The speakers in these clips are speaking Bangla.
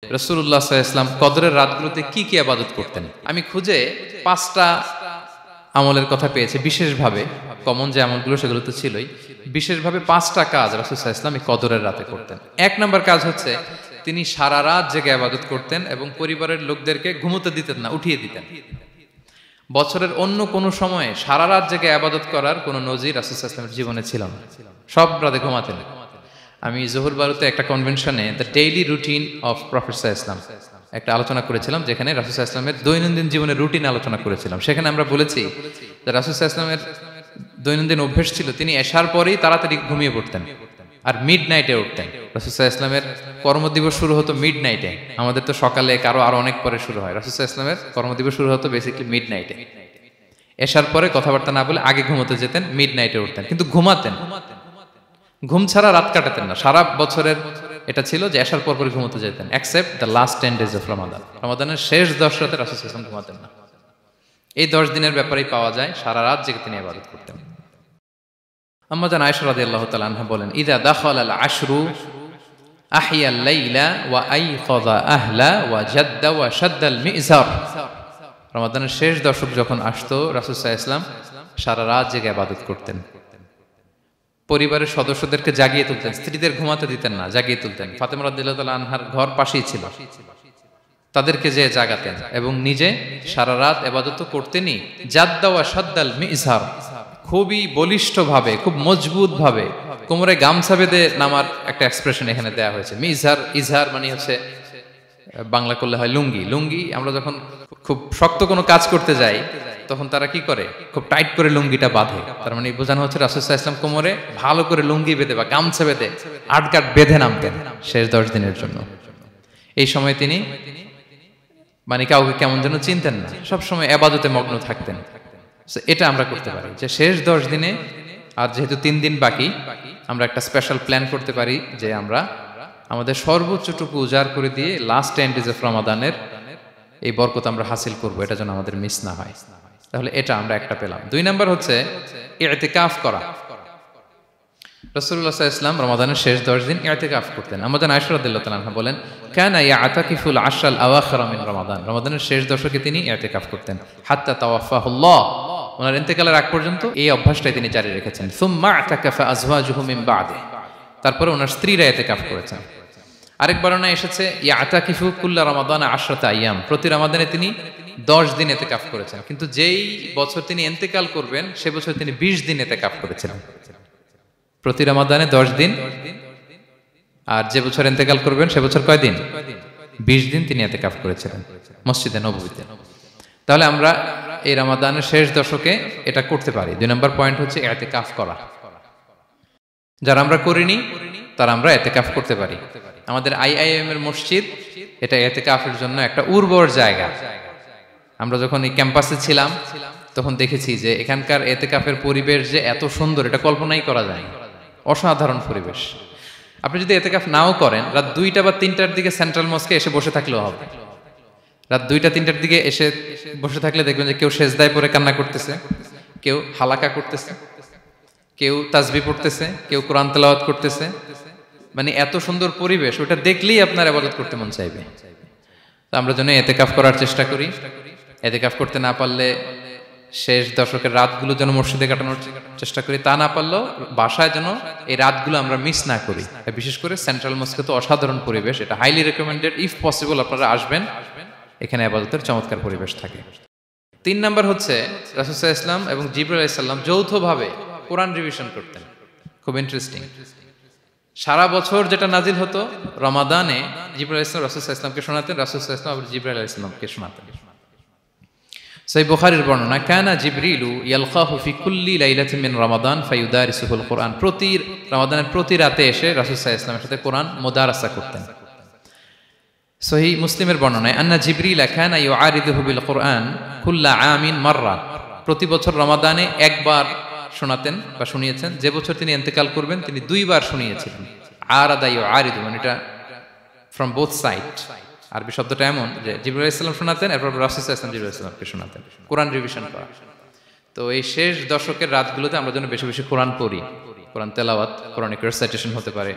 রাসূলুল্লাহ সাল্লাল্লাহু আলাইহি ওয়াসাল্লাম কদরের রাতগুলোতে কি কি ইবাদত করতেন। আমি খুঁজে 5টা আমলের কথা পেয়েছি বিশেষভাবে, কমন যে আমলগুলো সেগুলো তো ছিলই, বিশেষভাবে 5টা কাজ রাসূল সাল্লাল্লাহু আলাইহি ওয়াসাল্লাম এই কদরের রাতে করতেন। 1 নম্বর কাজ হচ্ছে তিনি সারা রাত জেগে ইবাদত করতেন এবং পরিবারের লোকদেরকে ঘুমোতে দিতেন না, উঠিয়ে দিতেন। বছরের অন্য কোনো সময়ে সারা রাত জেগে ইবাদত করার কোনো নজির রাসূল সাল্লাল্লাহু আলাইহি ওয়াসাল্লামের জীবনে ছিল না। সব রাতে ঘুমাতেন। আমি জোহর বারুতে একটা কনভেনশনে the daily routine of prophet সাল্লাল্লাহু আলাইহি ওয়াসাল্লাম একটা আলোচনা করেছিলাম, যেখানে রাসূল সাল্লাল্লাহু আলাইহি ওয়াসাল্লামের দৈনন্দিন জীবনের রুটিন আলোচনা করেছিলাম। সেখানে আমরা বলেছি যে রাসূল সাল্লাল্লাহু আলাইহি ওয়াসাল্লামের দৈনন্দিন অভ্যাস ছিল তিনি এশার পরেই তাড়াতাড়ি ঘুমিয়ে পড়তেন আর মিড নাইটে উঠতেন। রাসূল সাল্লাল্লাহু আলাইহি ওয়াসাল্লামের কর্মদিবস শুরু হতো মিড নাইটে। আমাদের তো সকালে কারো আরো অনেক পরে শুরু হয়, রাসূল সাল্লাল্লাহু আলাইহি ওয়াসাল্লামের কর্মদিবস শুরু হতো বেসিক্যালি মিড নাইটে। এশার পরে কথাবার্তা না বলে আগে ঘুমোতে যেতেন, মিড নাইটে উঠতেন, কিন্তু ঘুমাতেন। ঘুম ছাড়া রাত কাটাতেন না। সারা বছরের এটা ছিল যে এশার পর পরে ঘুমোতে যেতেন, except the last 10 days of Ramadan. রমাদানের শেষ 10 রাতে রাসূল সাল্লাল্লাহু আলাইহি ওয়াসাল্লাম ঘুমাতেন না। এই 10 দিনের ব্যাপারেই পাওয়া যায় সারা রাত জেগে তিনি ইবাদত করতেন। আম্মা জান আয়েশা রাদিয়াল্লাহু তাআলা আনহা বলেন, ইযা দাখালাল আশরু আহিয়াল লাইলা ওয়া আইকাযা আহলা ওয়া জাদ্দা ওয়া শাদ্দাল মিজার। রমাদানের শেষ দশক যখন আসতো রাসূল সাল্লাল্লাহু আলাইহি ওয়াসাল্লাম সারা রাত জেগে ইবাদত করতেন। পরিবারের সদস্যদেরকে জাগিয়ে তুলতেন, স্ত্রীদের ঘুমাতে দিতেন না, জাগিয়ে তুলতেন। ফাতেমা রাদিয়াল্লাহু তাআলা আনহার ঘর পাশেই ছিল, তাদেরকে যে জাগাতেন এবং নিজে সারা রাত ইবাদত করতেনই। জাদ্দা ওয়া শাদ্দাল মিজার, খুবই বলিষ্ঠভাবে, খুব মজবুতভাবে কোমরে গামছা বেঁধে নামার একটা এক্সপ্রেশন এখানে দেয়া হয়েছে। মিজার, ইজহার মানে হচ্ছে বাংলা করলে হয় লুঙ্গি। লুঙ্গি আমরা যখন খুব শক্ত কোনো কাজ করতে যাই তখন তারা কি করে, খুব টাইট করে লুঙ্গিটা বাঁধে। তার মানে বোঝানো হচ্ছে রাসূল সাল্লাল্লাহু আলাইহি ওয়াসাল্লাম কোমরে ভালো করে লুঙ্গি বেঁধে বা গামছা বেঁধে আটকাট বেঁধে নামতেন শেষ 10 দিনের জন্য। এই সময় তিনি মানে কাউকে কেমন যেন চিনতেন না, সবসময় ইবাদতে মগ্ন থাকতেন। এটা আমরা করতে পারি যে শেষ 10 দিনে, আর যেহেতু 3 দিন বাকি, আমরা একটা স্পেশাল প্ল্যান করতে পারি যে আমরা আমাদের সর্বোচ্চটুকু উজাড় করে দিয়ে লাস্ট 10 days অফ রমাদানের এই বরকত আমরা হাসিল করব, এটা যেন আমাদের মিস না হয়। তাহলে এটা আমরা একটা পেলাম। 2 নাম্বার হচ্ছে ইতিকাফ করা। রাসূলুল্লাহ সাল্লাল্লাহু আলাইহি ওয়াসাল্লাম রমাদানের শেষ 10 দিন ইতিকাফ করতেন। আমাদের আয়েশা রাদিয়াল্লাহু তাআলা আনহা বলেন, কানা ইয়াতাকিফুল আশরাল আওয়াখির মিন রমাদান। রমাদানের শেষ দশকে তিনি ইতিকাফ করতেন হাত্তা তাওয়াফাহুল্লাহ, ওনার ইন্তেকালের আগ পর্যন্ত এই অভ্যাসটাই তিনি জারি রেখেছেন। সুম্মা আতাকাফা আজওয়াজুহু মিন বাদে, তারপরে ওনার স্ত্রীরা ইতিকাফ করেছেন। আরেক বর্ণনায় এসেছে ইয়াতাকিফু কুল্লা রমাদান 10 আইয়াম, প্রতি রমাদানে তিনি 10 দিন ইতিকাফ করেছেন। কিন্তু যেই বছর তিনি ইন্তেকাল করবেন সে বছর তিনি 20 দিন ইতিকাফ করেছিলেন। প্রতি রমাদানে 10 দিন, আর যে বছর ইন্তেকাল করবেন সে বছর কয় দিন? 20 দিন তিনি ইতিকাফ করেছিলেন মসজিদে নববীতে। তাহলে আমরা এই রমাদানের শেষ দশকে এটা করতে পারি। 2 নম্বর পয়েন্ট হচ্ছে ইতিকাফ করা। যারা আমরা করিনি তারা আমরা ইতিকাফ করতে পারি। আমাদের আইআইএম এর মসজিদ এটা ইতিকাফের জন্য একটা উর্বর জায়গা। আমরা যখন এই ক্যাম্পাসে ছিলাম তখন দেখেছি যে এখানকার ইতিকাফের পরিবেশ যে এত সুন্দর, এটা কল্পনাই করা যায় না। অসাধারণ পরিবেশ। আপনি যদি ইতিকাফ নাও করেন, রাত 2টা বা 3টার দিকে সেন্ট্রাল মস্কে এসে বসে থাকলেও হবে। রাত 2টা 3টার দিকে এসে বসে থাকলে দেখবেন যে কেউ সেজদায় পড়ে কান্না করতেছে, কেউ হালাকা করতেছে, কেউ তাসবিহ পড়তেছে, কেউ কোরআন তেলাওয়াত করতেছে। মানে এত সুন্দর পরিবেশ, ওটা দেখলেই আপনার ইবাদত করতে মন চাইবে। তো আমরা যেন ইতিকাফ করার চেষ্টা করি। ইতিকাফ করতে না পারলে শেষ দশকের রাতগুলো যেন মসজিদে কাটানোর চেষ্টা করি, তা না পারলেও বাসায় যেন এই রাতগুলো আমরা মিস না করি। বিশেষ করে সেন্ট্রাল মস্কে তো অসাধারণ পরিবেশ, এটা হাইলি রেকমেন্ডেড। ইফ পসিবল আপনারা আসবেন, এখানে ইবাদতের চমৎকার পরিবেশ থাকে। 3 নাম্বার হচ্ছে রাসূল সাল্লাল্লাহু আলাইহি ওয়াসাল্লাম এবং জিবরাইল আলাইহিস সালাম যৌথভাবে কোরআন রিভিশন করতেন। খুব ইন্টারেস্টিং। সারা বছর যেটা নাজিল হতো, রমাদানে জিবরাইল আলাইহিস সালাম রাসূল সাল্লাল্লাহু আলাইহি ওয়াসাল্লামকে শোনাতেন, রাসূল সাল্লাল্লাহু আলাইহি ওয়াসাল্লাম আবার জিবরাইল আলাইহিস সালামকে শোনাতেন। সহিহ বুখারীর বর্ণনা, কানা জিবরিলু ইয়ালকাহু ফি কুল্লি লাইলাতিন মিন রমাদান ফায়ুদারিসুহুল কুরআন। প্রতি রমাদানের প্রতি রাতে এসে রাসূল সাল্লাল্লাহু আলাইহি ওয়াসাল্লামের সাথে কোরআন মুদারাসা করতেন। সহিহ মুসলিমের বর্ণনায়, আন্না জিবরিল কানা ইউআরিদুহু বিল কুরআন কুল্লা আমিন মাররা। প্রতি বছর রমাদানে একবার শোনাতেন বা শুনিয়েছেন, যে বছর তিনি ইন্তেকাল করবেন তিনি 2 বার শুনিয়েছিলেন। আরাদা ইউআরিদু মানে এটা ফ্রম বোথ সাইড। আরবি শব্দটা এমন যে জিবরাইল আলাইহিস সালাম শোনাতেন, এরপর রাসূল সাল্লাল্লাহু আলাইহি ওয়াসাল্লাম জিবরাইল আলাইহিস সালামকে শোনাতেন। কোরআন রিভিশন করা। তো এই শেষ দশকের রাতগুলোতে আমরা যেন বেশি বেশি কোরআন পড়ি, কোরআন তেলাওয়াত, কোরআনিক রেসাইটেশন হতে পারে,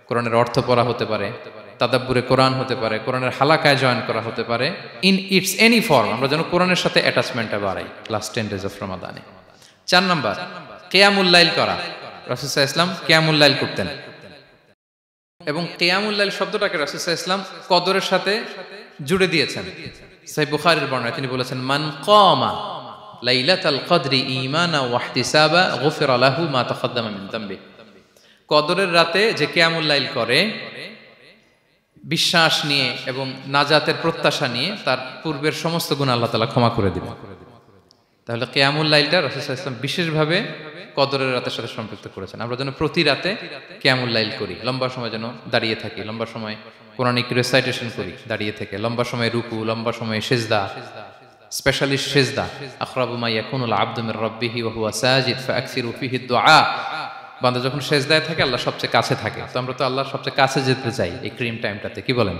কোরআনের অর্থ পড়া হতে পারে, তাদাব্বুরে কোরআন হতে পারে, কোরআনের হালাকায় জয়েন করা হতে পারে, ইন ইটস এনি ফর্ম। আমরা যেন কোরআনের সাথে অ্যাটাচমেন্টটা বাড়াই লাস্ট 10 days অফ রমাদানে। 4 নাম্বার, কিয়ামুল লাইল করা। রাসূল সাল্লাল্লাহু আলাইহি ওয়াসাল্লাম কিয়ামুল লাইল করতেন, এবং কিয়ামুল লাইল শব্দটাকে রাসূল সাল্লাল্লাহু আলাইহি ওয়াসাল্লাম কদরের সাথে জুড়ে দিয়েছেন। সহিহ বুখারীর বর্ণনায় তিনি বলেছেন, মান কামা লাইলাতাল কদরি ঈমানা ওয়া ইহতিসাবা গুফিরা লাহু মা তাকাদ্দামা মিন যামবি। কদরের রাতে যে কিয়ামুল লাইল করে বিশ্বাস নিয়ে এবং নাজাতের প্রত্যাশা নিয়ে, তার পূর্বের সমস্ত গুনাহ আল্লাহ তাআলা ক্ষমা করে দিবেন। তাহলে কিয়ামুল লাইলটা রাসূল সাল্লাল্লাহু আলাইহি ওয়াসাল্লাম বিশেষভাবে কদরের রাতের সাথে সম্পৃক্ত করেছেন। আমরা যেন প্রতি রাতে কিয়ামুল লাইল করি, লম্বা সময় যেন দাঁড়িয়ে থাকি, লম্বা সময় কোরআনিক রেসাইটেশন করি দাঁড়িয়ে থেকে, লম্বা সময় রুকু, লম্বা সময় সিজদা, স্পেশালি সিজদা। আখরাবু মা ইয়াকুনুল আবদু মির রাব্বিহি ওয়া হুয়া সাজিদ ফাআকসিরু ফিহি দুআ। বান্দা যখন সিজদায় থাকে আল্লাহ সবচেয়ে কাছে থাকে, তো আমরা তো আল্লাহর সবচেয়ে কাছে যেতে চাই এই ক্রিম টাইমটাতে, কি বলেন?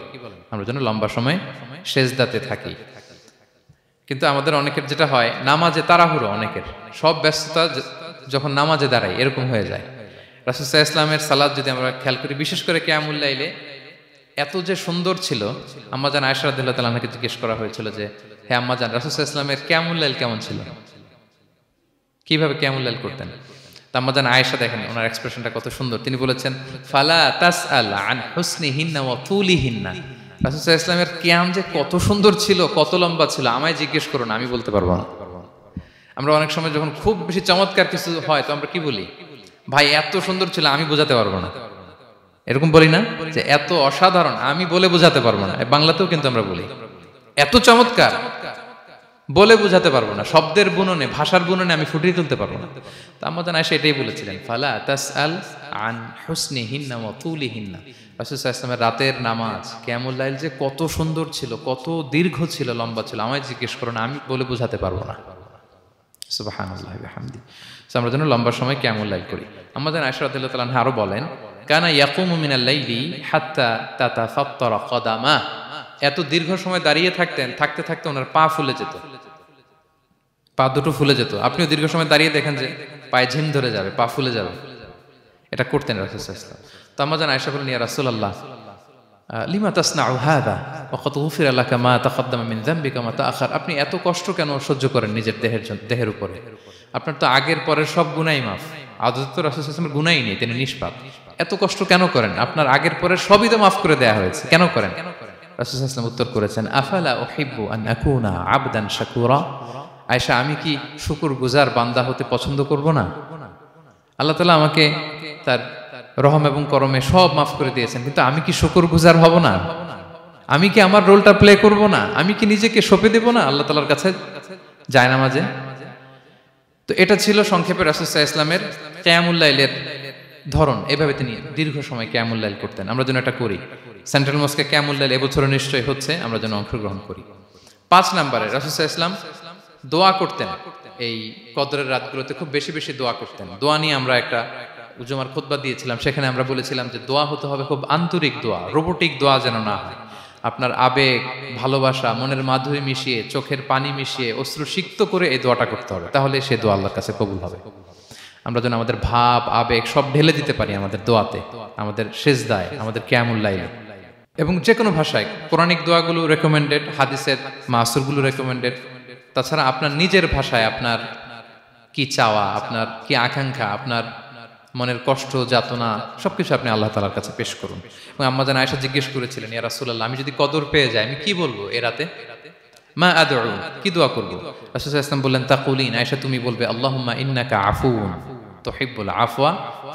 আমরা যেন লম্বা সময় সিজদাতে থাকি। কিন্তু আমাদের অনেকের যেটা হয়, নামাজে তাড়াহুড়ো, অনেকের সব ব্যস্ততা যখন নামাজে দাঁড়াই এরকম হয়ে যায়। রাসূল সাল্লাল্লাহু আলাইহি ওয়াসাল্লামের সালাত যদি আমরা খেয়াল করি, বিশেষ করে কিয়ামুল লাইলে এত যে সুন্দর ছিল। আম্মাজান আয়েশা রাদিয়াল্লাহু তাআলা আনহাকে জিজ্ঞেস করা হয়েছিল যে, হে আম্মাজান, রাসূল সাল্লাল্লাহু আলাইহি ওয়াসাল্লামের কিয়ামুল লাইল কেমন ছিল, কিভাবে কিয়ামুল লাইল করতেন? আম্মাজান আয়েশা, দেখেন ওনার এক্সপ্রেশনটা কত সুন্দর। তিনি বলেছেন, ফালা তাসআল আন হুসনিহিন্না ওয়া তুলিহিন্না। রাসূল সাল্লাল্লাহু আলাইহি ওয়াসাল্লামের কিয়াম যে কত সুন্দর ছিল, কত লম্বা ছিল, আমায় জিজ্ঞেস করো না, আমি বলতে পারবো না। আমরা অনেক সময় যখন খুব বেশি চমৎকার কিছু হয় তো আমরা কি বলি, ভাই এত সুন্দর ছিল, আমি বোঝাতে পারবো না। এরকম বলি না যে এত অসাধারণ, আমি বলে বোঝাতে পারবো না। বাংলাতেও কিন্তু আমরা বলি এত চমৎকার, বলে বোঝাতে পারবো না, শব্দের বুননে, ভাষার বুননে আমি ফুটিয়ে তুলতে পারবো না। তো আম্মাজান আয়েশা এটাই বলেছিলেন, ফালা তাসআল আন হুসনিহিন্না ওয়া তুলিহিন্না। রাসূল সাল্লাল্লাহু আলাইহি ওয়াসাল্লামের রাতের নামাজ কিয়ামুল লাইল যে কত সুন্দর ছিল, কত দীর্ঘ ছিল, লম্বা ছিল, আমায় জিজ্ঞেস করো না, আমি বলে বোঝাতে পারবো না। সুবহানাল্লাহি ওয়া বিহামদি। আমরা যেন লম্বা সময় কিয়ামুল লাইল করি। আম্মাজান আয়েশা রাদিয়াল্লাহু তাআলা আনহা আরো বলেন, কানা ইয়াকুমু মিনাল লাইলি হাত্তা তাতাফাত্তারা কদামা। এত দীর্ঘ সময় দাঁড়িয়ে থাকতেন, থাকতে থাকতে ওনার পা ফুলে যেত, পা দুটো ফুলে যেত। আপনিও দীর্ঘ সময় দাঁড়িয়ে দেখেন যে পায়ে ঝিম ধরে যাবে, পা ফুলে যাবে, এটা করতেন রাসূল সাল্লাল্লাহু আলাইহি ওয়াসাল্লাম। তো আম্মাজান আয়েশা বলেন, ইয়া রাসূলুল্লাহ লিমা তাসনাউ হাযা ওয়া ক্বাদ গুফিরা লাকা মা তাকাদ্দামা মিন যামবিকা মা তাআখার। আপনি এত কষ্ট কেন সহ্য করেন নিজের দেহের উপরে? আপনার তো আগের পরের সব গুনাহ মাফ। আদতে তো রাসূল সাল্লাল্লাহু আলাইহি ওয়াসাল্লামের গুনাহই নেই, তিনি নিষ্পাপ। এত কষ্ট কেন করেন? আপনার আগের পরের সবই তো মাফ করে দেয়া হয়েছে, কেন করেন? রাসূল সাল্লাল্লাহু আলাইহি ওয়াসাল্লাম উত্তর করেছেন, আফালা উহিব্বু আন আকুনা আবদান শাকুরা। আয়েশা, আমি কি শুকরগুজার বান্দা হতে পছন্দ করব না? আল্লাহ তাআলা আমাকে তার রহম এবং করমে সব মাফ করে দিয়েছেন, কিন্তু আমি কি শুকরগুজার হব না? আমি কি আমার রোলটা প্লে করব না? আমি কি নিজেকে সঁপে দেব না আল্লাহ তাআলার কাছে জায়নামাজে? তো এটা ছিল সংক্ষেপে রাসূল সাল্লাল্লাহু আলাইহি ওয়াসাল্লামের কিয়ামুল লাইলের ধরন। এভাবে তিনি দীর্ঘ সময় কিয়ামুল লাইল করতেন। আমরা যেন এটা করি। সেন্ট্রাল মস্কে কিয়ামুল লাইল এবছরও নিশ্চয়ই হচ্ছে, আমরা যেন অংশগ্রহণ করি। 5 নম্বরে রাসূল সাল্লাল্লাহু আলাইহি ওয়াসাল্লাম দোয়া করতেন। এই কদরের রাতগুলোতে খুব বেশি বেশি দোয়া করতেন। দোয়া নিয়ে আমরা একটা জুমার খুতবা দিয়েছিলাম, সেখানে আমরা বলেছিলাম যে দোয়া হতে হবে খুব আন্তরিক দোয়া, রোবোটিক দোয়া যেন না হয়। আপনার আবেগ, ভালোবাসা, মনের মাধুরী মিশিয়ে, চোখের পানি মিশিয়ে, অশ্রু সিক্ত করে এই দোয়াটা করতে হবে, তাহলে সে দোয়া আল্লাহর কাছে কবুল হবে। আমরা যেন আমাদের ভাব, আবেগ সব ঢেলে দিতে পারি আমাদের দোয়াতে, আমাদের সিজদায়, আমাদের কিয়ামুল লাইলে। এবং যে কোনো ভাষায় কোরআনিক দোয়াগুলো রেকমেন্ডেড, হাদিসের মাসুরগুলো রেকমেন্ডেড। তাছাড়া আপনার নিজের ভাষায় আপনার কি চাওয়া, আপনার কি আকাঙ্ক্ষা, আপনার মনের কষ্ট, যাতনা সবকিছু আপনি আল্লাহ তাআলার কাছে পেশ করুন। এবং আম্মাজান আয়েশা জিজ্ঞেস করেছিলেন, ইয়া রাসূলুল্লাহ, আমি যদি কদর পেয়ে যাই আমি কি বলবো এ রাতে? মা আদউ, কি দোয়া করব? রাসূল সাল্লাল্লাহু আলাইহি ওয়াসাল্লাম বললেন, তাকুলিন, আয়েশা তুমি বলবে, আল্লাহুম্মা ইন্নাকা আফুউন তুহিব্বুল আফওয়া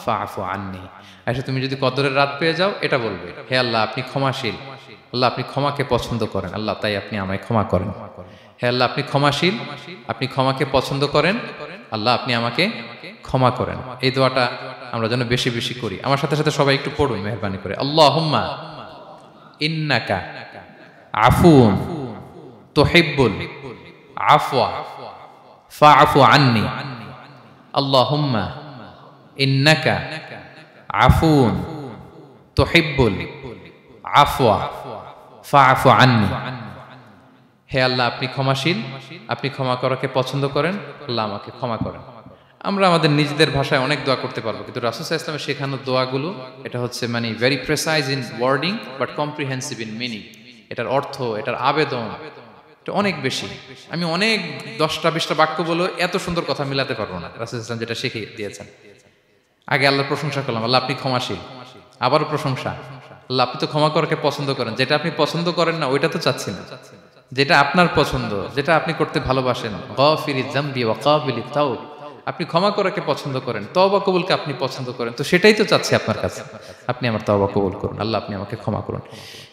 ফাআফু আন্নি। আয়েশা তুমি যদি কদরের রাত পেয়ে যাও এটা বলবে, হে আল্লাহ আপনি ক্ষমাশীল, আল্লাহ আপনি ক্ষমাকে পছন্দ করেন, আল্লাহ তাই আপনি আমায় ক্ষমা করেন। হে আল্লাহ আপনি ক্ষমাশীল, আপনি ক্ষমাকে পছন্দ করেন, আল্লাহ আপনি আমাকে ক্ষমা করেন। এই দোয়াটা আমরা যেন বেশি বেশি করি। আমার সাথে সাথে সবাই একটু পড়ুন মেহেরবানি করে। আল্লাহুম্মা ইন্নাকা আফুউন তুহিব্বুল আফওয়া ফাআফু আন্নি। আল্লাহুম্মা ইন্নাকা আফুউন তুহিব্বুল আফওয়া ফাআফু আন্নি। হে আল্লাহ আপনি ক্ষমাশীল, আপনি ক্ষমা করাকে পছন্দ করেন, আল্লাহ আমাকে ক্ষমা করেন। আমরা আমাদের নিজেদের ভাষায় অনেক দোয়া করতে পারবো, কিন্তু রাসূল সাল্লাল্লাহু আলাইহি ওয়াসাল্লামের শেখানো দোয়াগুলো এটা হচ্ছে মানে very precise in wording but comprehensive in meaning. এটার অর্থ, এটার আবেদন এটা অনেক বেশি। আমি অনেক 10টা-20টা বাক্য বলে এত সুন্দর কথা মিলাতে পারবো না। রাসূল সাল্লাল্লাহু আলাইহি ওয়াসাল্লাম যেটা শিখিয়ে দিয়েছেন, আগে আল্লাহর প্রশংসা করলাম, আল্লাহ আপনি ক্ষমাশীল, আবারও প্রশংসা, আল্লাহ আপনি তো ক্ষমা করাকে পছন্দ করেন। যেটা আপনি পছন্দ করেন না ওইটা তো চাচ্ছি না, যেটা আপনার পছন্দ, যেটা আপনি করতে ভালোবাসেন, গাফিরিয যামবি ওয়া কাবিলিত তাওব, আপনি ক্ষমা করাকে পছন্দ করেন, তওবা কবুলকে আপনি পছন্দ করেন, তো সেটাই তো চাচ্ছি আপনার কাছে, আপনি আমার তওবা কবুল করুন, আল্লাহ আপনি আমাকে ক্ষমা করুন।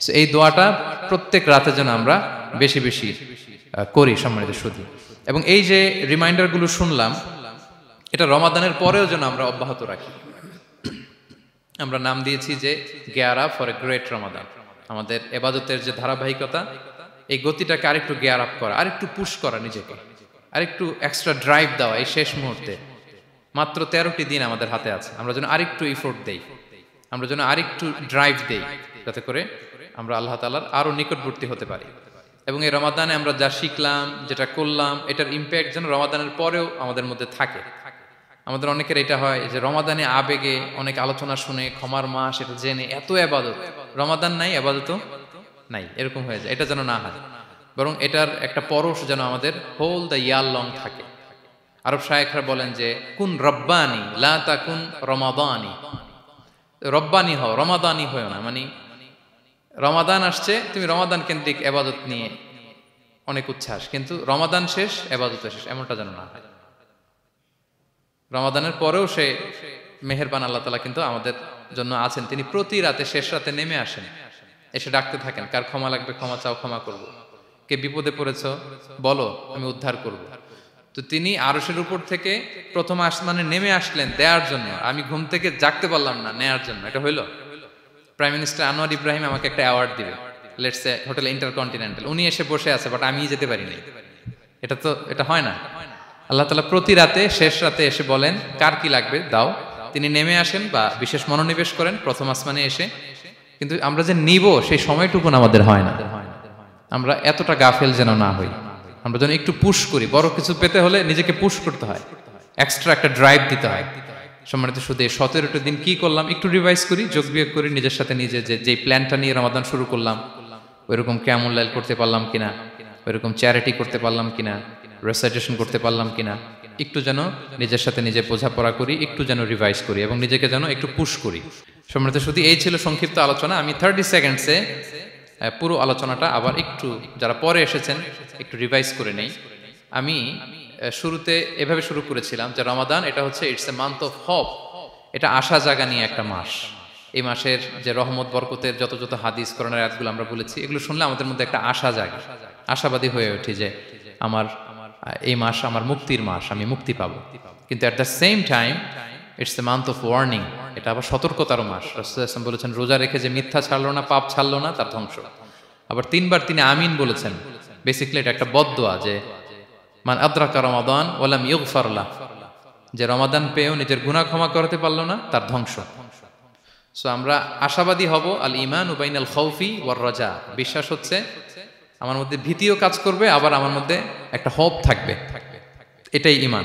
সো এই দোয়াটা প্রত্যেক রাতে যেন আমরা বেশি বেশি করি সম্মানিত সুধী। এবং এই যে রিমাইন্ডারগুলো শুনলাম, এটা রমাদানের পরেও যেন আমরা অব্যাহত রাখি। আমরা নাম দিয়েছি যে gear up for a great Ramadan. আমাদের এবাদতের যে ধারাবাহিকতা, এই গতিটাকে আরেকটু গিয়ার আপ করা, আরেকটু পুশ করা নিজেকে, আরেকটু এক্সট্রা ড্রাইভ দেওয়া। এই শেষ মুহূর্তে মাত্র 13টি দিন আমাদের হাতে আছে, আমরা যেন আরেকটু ইফোর্ট দেই, আমরা যেন আরেকটু ড্রাইভ দেই, যাতে করে আমরা আল্লাহ তাআলার আরো নিকটবর্তী হতে পারি। এবং এই রমাদানে আমরা যা শিখলাম, যেটা করলাম, এটার ইম্প্যাক্ট যেন রমাদানের পরেও আমাদের মধ্যে থাকে। আমাদের অনেকের এটা হয় যে রমাদানে আবেগে অনেক আলোচনা শুনে, ক্ষমার মাস এটা জেনে এত এবাদত, রমাদান নাই এবাদতও নাই, এরকম হয়ে যায়। এটা যেন না হয়, বরং এটার একটা পরশ যেন আমাদের হোল দ্য ইয়ার লং থাকে। আরব শায়েখরা বলেন যে কুন রব্বানি লা তাকুন রমাদানি, রব্বানি হও, রমাদানি হও না। মানে রমাদান আসছে, তুমি রমাদান কেন্দ্রিক এবাদত নিয়ে অনেক উচ্ছ্বাস, কিন্তু রমাদান শেষ এবাদত শেষ, এমনটা যেন না হয়। রমাদানের পরেও সে মেহেরবান আল্লাহ তাআলা কিন্তু আমাদের জন্য আছেন। তিনি প্রতি রাতে শেষ রাতে নেমে আসেন, এসে ডাকতে থাকেন, কার ক্ষমা লাগবে ক্ষমা চাও, ক্ষমা করব। কে বিপদে পড়েছো বলো, আমি উদ্ধার করব। তো তিনি আরশের উপর থেকে প্রথম আসমানে নেমে আসলেন দেওয়ার জন্য। আমি ঘুম থেকে জাগতে পারলাম না, নেয়ার জন্য। এটা হইল? প্রাইম মিনিস্টার আনোয়ার ইব্রাহিম আমাকে একটা অ্যাওয়ার্ড দিবে, লেটস সে হোটেল ইন্টারকন্টিনেন্টাল, উনি এসে বসে আছে, বাট আমি যেতে পারিনি। এটা হয় না। আল্লাহ তাআলা প্রতি রাতে শেষ রাতে এসে বলেন কার কি লাগবে দাও। তিনি নেমে আসেন বা বিশেষ মনোনিবেশ করেন প্রথম আসমানে এসে, কিন্তু আমরা যে নিব সেই সময়টুকু আমাদের হয় না। আমরা এতটা গাফেল যেন না হই, আমরা যেন একটু পুশ করি। বড় কিছু পেতে হলে নিজেকে পুশ করতে হয়, এক্সট্রা একটা ড্রাইভ দিতে হয়। সম্মানিত শুধু 17টা দিন কি করলাম একটু রিভাইজ করি, যোগ বিয়োগ করি নিজের সাথে নিজে, যে প্ল্যানটা নিয়ে রমাদান শুরু করলাম ওইরকম কিয়ামুল লাইল করতে পারলাম কিনা, ওইরকম চ্যারিটি করতে পারলাম কিনা, রেসাইটেশন করতে পারলাম কিনা, একটু যেন নিজের সাথে নিজে বোঝাপড়া করি, একটু যেন রিভাইজ করি এবং নিজেকে যেন একটু পুশ করি। সম্মানিত শুধু এই ছিল সংক্ষিপ্ত আলোচনা। আমি 30 সেকেন্ডসে পুরো আলোচনাটা আবার একটু যারা পরে এসেছেন একটু রিভাইজ করে নেই। আমি শুরুতে এভাবে শুরু করেছিলাম যে রমাদান এটা হচ্ছে it's a month of hope, এটা আশা জাগা নিয়ে একটা মাস। এই মাসের যে রহমত বরকতের যত যত হাদিস কোরআনের আয়াতগুলো আমরা বলেছি, এগুলো শুনলে আমাদের মধ্যে একটা আশা জাগে, আশাবাদী হয়ে ওঠে যে আমার এই মাস আমার মুক্তির মাস, আমি মুক্তি পাবো। কিন্তু at the same time it's a month of warning, এটা আবার সতর্কতারও মাস। রাসূলুল্লাহ সাল্লাল্লাহু আলাইহি ওয়াসাল্লাম বলেছেন রোজা রেখে যে মিথ্যা ছাড়লো না, পাপ ছাড়লো না, তার ধ্বংস। আবার 3বার তিনি আমিন বলেছেন। বেসিক্যালি এটা একটা বদদোয়া যে মান আদরাকা রমাদান ওয়া লাম ইগফার লাহ, যে রমাদান পেয়েও নিজের গুনাহ ক্ষমা করতে পারলো না, তার ধ্বংস। সো আমরা আশাবাদী হব। আল ঈমানু বাইনাল খাউফি ওয়ার রাজা, বিশ্বাস হচ্ছে আমার মধ্যে ভীতিও কাজ করবে, আবার আমার মধ্যে একটা হোপ থাকবে, এটাই ঈমান।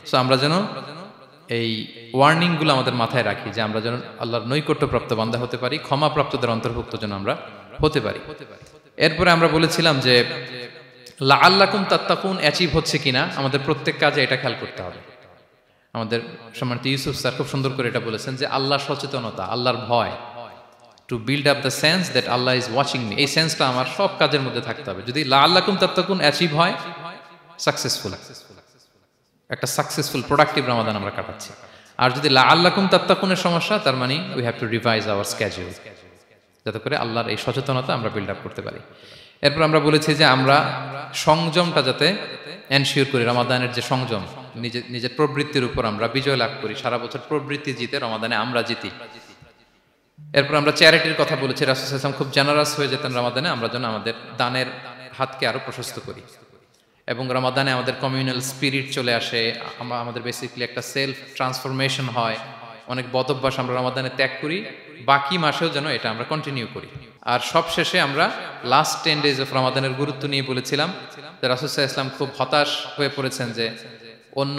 সো আমরা যেন এই ওয়ার্নিং গুলো আমাদের মাথায় রাখি যে আমরা যেন আল্লাহর নৈকট্যপ্রাপ্ত বান্দা হতে পারি, ক্ষমাপ্রাপ্তদের অন্তর্ভুক্ত যেন আমরা হতে পারি। এরপরে আমরা বলেছিলাম যে লাআল্লাকুম তাত্তাকুন অ্যাচিভ হচ্ছে কিনা আমাদের প্রত্যেক কাজে এটা খেয়াল করতে হবে। আমাদের সম্মানিত ইউসুফ স্যার খুব সুন্দর করে এটা বলেছেন যে আল্লাহর সচেতনতা, আল্লাহর ভয়, to build up the sense that Allah is watching me, এই সেন্সটা আমার সব কাজের মধ্যে থাকতে হবে। যদি লাআল্লাকুম তাত্তাকুন অ্যাচিভ হয়, সাকসেসফুল, একটা সাকসেসফুল প্রোডাক্টিভ রমাদান আমরা কাটাচ্ছি। আর যদি লাআল্লাকুম তাত্তাকুনের সমস্যা, তার মানে we have to revise hour schedule, যাতে করে আল্লাহর এই সচেতনতা আমরা বিল্ড আপ করতে পারি। এরপর আমরা বলেছি যে আমরা সংযমটা যাতে এনশিওর করি, রমাদানের যে সংযম, নিজের প্রবৃত্তির উপর আমরা বিজয় লাভ করি। সারা বছর প্রবৃত্তি জিতে, রমাদানে আমরা জিতি। এরপর আমরা চ্যারিটির কথা বলেছি। রাসূল সাল্লাল্লাহু আলাইহি ওয়াসাল্লাম খুব জেনারাস হয়ে যেতেন রমাদানে, আমরা যেন আমাদের দানের হাতকে আরো প্রশস্ত করি এবং রমাদানে আমাদের কমিউনাল স্পিরিট চলে আসে, আমাদের বেসিক্যালি একটা সেলফ ট্রান্সফরমেশন হয়। অনেক বদ অভ্যাস আমরা রমাদানে ত্যাগ করি, বাকি মাসেও যেন এটা আমরা কন্টিনিউ করি। আর সবশেষে আমরা লাস্ট 10 days অফ রমাদানের গুরুত্ব নিয়ে বলেছিলাম যে রাসূল সাল্লাল্লাহু আলাইহি ওয়াসাল্লাম খুব হতাশ হয়ে পড়েছেন যে অন্য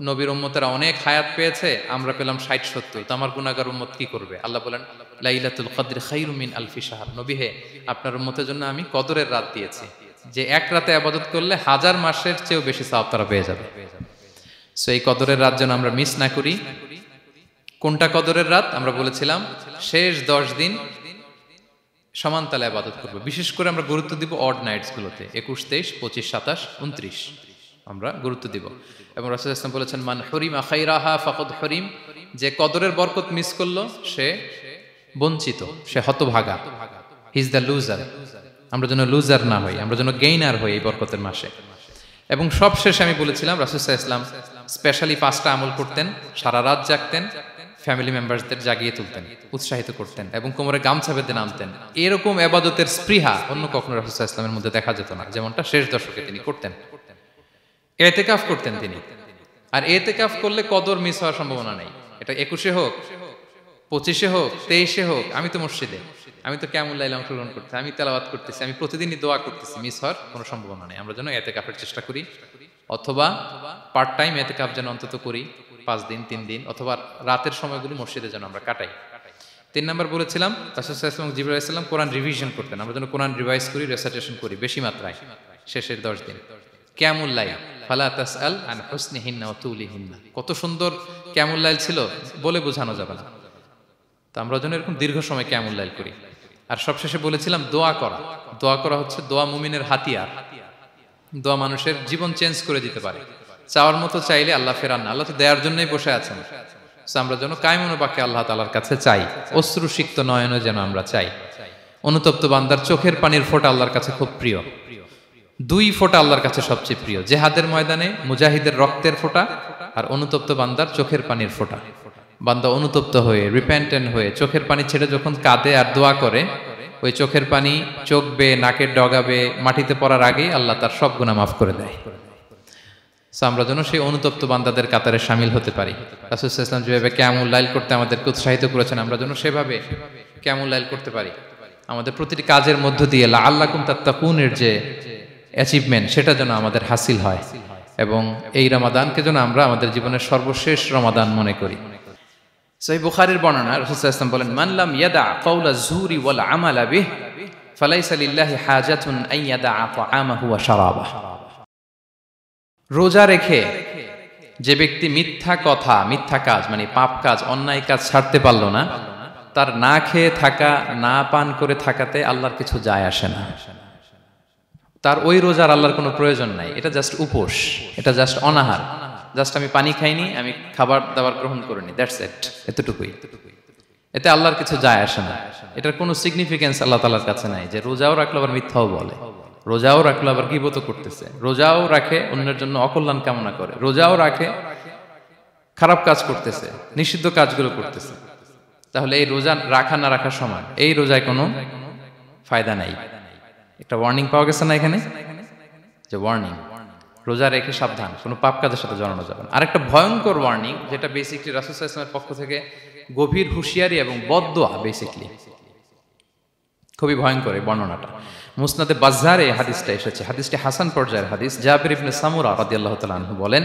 নবীর উম্মতেরা অনেক হায়াত পেয়েছে, আমরা পেলাম 60-70, তো আমার গুনাহগার উম্মত কি করবে? আল্লাহ বলেন লাইলাতুল কদর খায়রুম মিন আলফি শাহর। নবী হে, আপনার উম্মতের জন্য আমি কদরের রাত দিয়েছি, যে এক রাতে ইবাদত করলে 1000 মাসের চেয়েও বেশি সওয়াব তারা পেয়ে যাবে। সো এই কদরের রাত যেন আমরা মিস না করি। কোনটা কদরের রাত? আমরা বলেছিলাম শেষ 10 দিন সমান তালে ইবাদত করব। বিশেষ করে আমরা গুরুত্ব দিব অড নাইটস গুলোতে, 21, 23, 25, 27, 29 আমরা গুরুত্ব দিব। এবং রাসূল সাল্লাল্লাহু আলাইহি ওয়াসাল্লাম বলেছেন মান হুরিমা খায়রাহা ফাকাদ হুরিম, যে কদরের বরকত মিস করলো সে বঞ্চিত, সে হতভাগা, হি ইজ দ্য লুজার। আমরা যেন লুজার না হই, আমরা যেন গেইনার হই এই বরকতের মাসে। এবং সবশেষে আমি বলেছিলাম রাসূল সাল্লাল্লাহু আলাইহি ওয়াসাল্লাম স্পেশালি 5টা আমল করতেন, সারা রাত জাগতেন, ফ্যামিলি মেম্বারদের জাগিয়ে তুলতেন, উৎসাহিত করতেন এবং কোমরে গামছা বেঁধে নামতেন। এরকম ইবাদতের স্পৃহা অন্য কখনো রাসূল সাল্লাল্লাহু আলাইহি ওয়াসাল্লামের মধ্যে দেখা যেত না, যেমনটা শেষ দশকে তিনি করতেন। ইতিকাফ করতেন তিনি, আর ইতিকাফ করলে কদর মিস হওয়ার সম্ভাবনা নেই। এটা 21-এ হোক, 25-এ হোক, 23-এ হোক, আমি তো মসজিদে, আমি তো কিয়ামুল লাইলে অংশগ্রহণ করতেছি, আমি তেলাওয়াত করতেছি, আমি প্রতিদিনই দোয়া করতেছি, মিস হওয়ার কোনো সম্ভাবনা নেই। আমরা যেন ইতিকাফের চেষ্টা করি, অথবা পার্ট টাইম ইতিকাফ যেন অন্তত করি, 5 দিন 3 দিন, অথবা রাতের সময়গুলো মসজিদে যেন আমরা কাটাই। 3 নাম্বার বলেছিলাম রাসূল সাল্লাল্লাহু আলাইহি ওয়াসাল্লাম জিবরাইল আলাইহিস সালাম কোরআন রিভিশন করতেন, আমরা যেন কোরআন রিভাইজ করি, রেসাইটেশন করি বেশি মাত্রায় শেষের 10 দিন। কিয়ামুল লাইল ফালা তাসআল আন হুসনিহিন্না ওয়া তুলিহিন্না, কত সুন্দর কিয়ামুল লাইল ছিল বলে বোঝানো যাবে না। তো আমরা যেন এরকম দীর্ঘ সময় কিয়ামুল লাইল করি। আর সবশেষে বলেছিলাম দোয়া করা। দোয়া করা হচ্ছে দোয়া মুমিনের হাতিয়ার। দোয়া মানুষের জীবন চেঞ্জ করে দিতে পারে। চাওয়ার মতো চাইলে আল্লাহ ফেরান না, আল্লাহ তো দেওয়ার জন্যই বসে আছেন। আমরা যেন কায়মনোবাক্যে আল্লাহ তাআলার কাছে চাই, অশ্রুসিক্ত নয়নে যেন আমরা চাই। অনুতপ্ত বান্দার চোখের পানির ফোঁটা আল্লাহর কাছে খুব প্রিয়। 2 ফোঁটা আল্লাহর কাছে সবচেয়ে প্রিয়, জেহাদের ময়দানে মুজাহিদের রক্তের ফোঁটা আর অনুতপ্ত বান্দার চোখের পানির ফোঁটা। বান্দা অনুতপ্ত হয়ে, রিপেন্টেন্ট হয়ে, চোখের পানি ছেড়ে যখন কাঁদে আর দোয়া করে, ওই চোখের পানি চোখ বেয়ে, নাকের ডগা বেয়ে মাটিতে পড়ার আগেই আল্লাহ তার সব গুনাহ মাফ করে দেয়। সো আমরা যেন সেই অনুতপ্ত বান্দাদের কাতারে শামিল হতে পারি। রাসূল সাল্লাল্লাহু আলাইহি ওয়াসাল্লাম যেভাবে কিয়ামুল লাইল করতে আমাদেরকে উৎসাহিত করেছেন, আমরা যেন সেভাবে কিয়ামুল লাইল করতে পারি। আমাদের প্রতিটি কাজের মধ্য দিয়ে লাআল্লাকুম তাত্তাকুনের যে অ্যাচিভমেন্ট, সেটা যেন আমাদের হাসিল হয়, এবং এই রমাদানকে যেন আমরা আমাদের জীবনের সর্বশেষ রমাদান মনে করি। সহিহ বুখারীর বর্ণনা, রাসূল সাল্লাল্লাহু আলাইহি ওয়াসাল্লাম বলেন মান লাম ইয়াদা কাওলা যুরি ওয়াল আমালা বিহি ফালাইসা লিল্লাহি হাজাতুন আন ইয়াদা তাআমাহু ওয়া শারাবাহু। রোজা রেখে যে ব্যক্তি মিথ্যা কথা, মিথ্যা কাজ মানে পাপ কাজ, অন্যায় কাজ ছাড়তে পারল না, তার না খেয়ে থাকা, না পান করে থাকাতে আল্লাহর কিছু যায় আসে না। তার ওই রোজার আল্লাহর কোনো প্রয়োজন নাই। এটা জাস্ট উপোস, এটা জাস্ট অনাহার, জাস্ট আমি পানি খাইনি, আমি খাবার দাবার গ্রহণ করিনি, দ্যাটস ইট, এতটুকুই। এতে আল্লাহর কিছু যায় আসে না। এটার কোনো সিগনিফিকেন্স আল্লাহ তাআলার কাছে নাই যে রোজাও রাখলো আবার মিথ্যাও বলে, রোজাও রাখলো আবার গীবত করতেছে, রোজাও রাখে অন্যের জন্য অকল্যাণ কামনা করে, রোজাও রাখে খারাপ কাজ করতেছে, নিষিদ্ধ কাজগুলো করতেছে। তাহলে এই রোজা রাখা না রাখার সমান, এই রোজায় কোনো ফায়দা নাই। একটা ওয়ার্নিং পাওয়া গেছে না এখানে, যে ওয়ার্নিং, রোজা রেখে সাবধান, কোনো পাপ কাজের সাথে জড়ানো যাবে না। আরেকটা ভয়ঙ্কর ওয়ার্নিং, যেটা বেসিকলি রাসূল সাল্লাল্লাহু আলাইহি ওয়াসাল্লামের পক্ষ থেকে গভীর হুঁশিয়ারি এবং বদদোয়া, বেসিকলি খুবই ভয়ঙ্কর এই বর্ণনাটা। মুসনাদে বাজ্জারে হাদিসটা এসেছে, হাদিসটি হাসান পর্যায়ের হাদিস। জাবির ইবনে সামুরা রাদিয়াল্লাহু তাআলা আনহু বলেন